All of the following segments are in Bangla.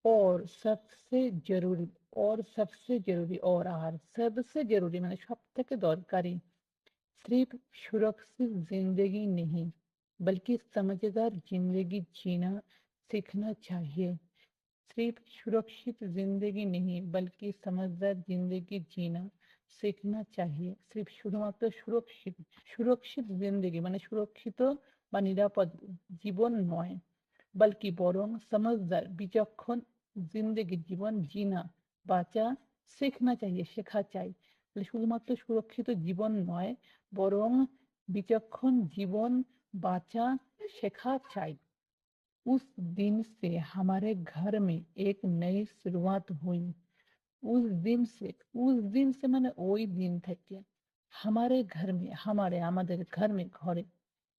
और सबसे जरूरी और আর सबसे जरूरी মানে সব থেকে দরকারি सिर्फ सुरक्षित जिंदगी नहीं बल्कि समझदार जिंदगी जीना सीखना चाहिए। सिर्फ सुरक्षित जिंदगी नहीं बल्कि समझदार जिंदगी जीना सीखना चाहिए। सिर्फ শুধুমাত্র সুরক্ষিত জিন্দেগি মানে সুরক্ষিত বা নিরাপদ জীবন নয়, বলকি বরং समझदार বিচক্ষণ জিন্দেগি জীবন জিনা বাঁচা শেখনা চাইয়ে শেখা চাই। তাহলে শুধুমাত্র সুরক্ষিত জীবন নয়, বরং বিচক্ষণ জীবन বাঁচা শেখা চাই। उस दिन से हमारे घर में एक नई शुरुआत हुई। उस दिन से মানে ওই দিন থেকে हमारे घर में हमारे আমাদের घर में ঘরে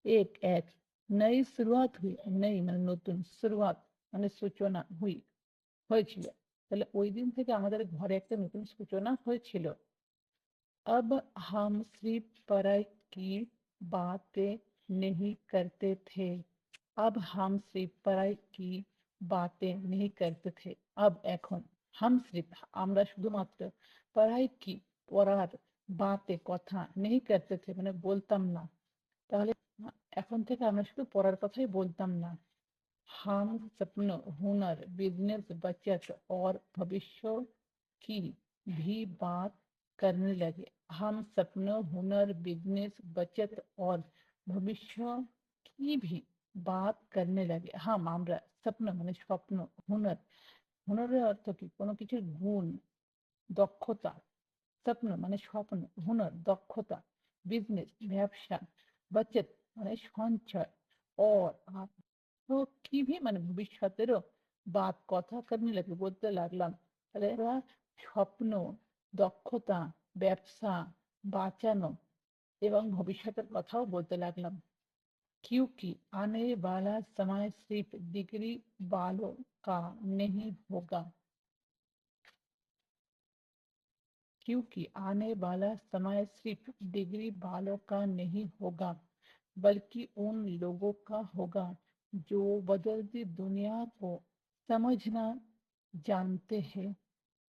এক नई शुरुआत हुई। नई মানে নতুন, শুরুয়াত মানে সূচনা हुई হয়েছিল। তাহলে ওই দিন থেকে আমাদের ঘরে একটা নতুন সূচনা হয়েছিল। अब हम सिर्फ पढ़ाई की बातें नहीं करते थे। अब हम सिर्फ पढ़ाई की बातें नहीं करते थे। अब এখন हम सिर्फ আমরা শুধুমাত্র पढ़ाई की পড়ার বাতে কথা नहीं करते थे মানে বলতাম না। তাহলে এখন থেকে আমরা শুধু পড়ার কথাই বলতাম না। हम सपनों, हुनर, बिजनेस, बचत और भविष्य की भी बात करने लगे। हम सपनों, हुनर, बिजनेस, बचत और भविष्य की भी बात करने लगे। हम আমরা স্বপ্ন মানে স্বপ্ন, হুনর হুনরের অর্থ কি কোনো কিছুর গুণ, দক্ষতা, স্বপ্ন মানে স্বপ্ন, হুনর দক্ষতা, বিজনেস ব্যবসা, বাচত মানে সঞ্চয়, और তো কি ভি মানে ভবিষ্যতেরও বাত কথা करने लगे বলতে লাগলাম। তাহলে এরা স্বপ্ন, দক্ষতা, ব্যবসা, বাঁচানো এবং ভবিষ্যতের কথাও বলতে লাগলাম। क्योंकि आने वाला समय सिर्फ डिग्री वालों का नहीं होगा। क्योंकि आने वाला समय सिर्फ डिग्री वालों का नहीं होगा बल्कि उन लोगों का होगा जो बदलती दुनिया को समझना जानते हैं।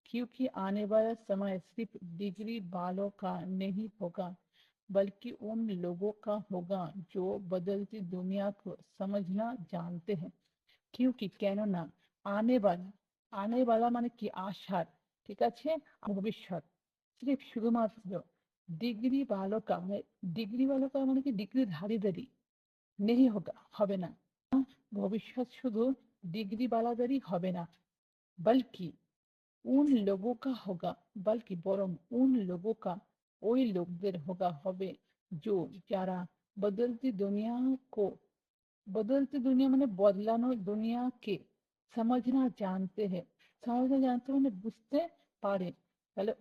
क्योंकि आने वाला समय सिर्फ डिग्री वालों का नहीं होगा बल्कि उन लोगों का होगा जो बदलती दुनिया को समझना जानते हैं। क्योंकि কেননা আনে বালা মানে কি আশার, ঠিক আছে, ভবিষ্যৎ, সির্ফ শুধুমাত্র ডিগ্রি বালকা মানে ডিগ্রি বালকা মানে কি ডিগ্রিধারীদেরই নেই হোগা হবে না, ভবিষ্যৎ শুধু ডিগ্রি বালাদেরই হবে না, বলকি उन लोगों का होगा बल्कि বরং उन लोगों का ওই লোকদের होगा হবে जो যারা बदलती दुनिया को बदलती दुनिया মানে বদলানো দুনিয়াকে समझना जानते हैं। समझना जानते মানে বুঝতে পারে। তাহলে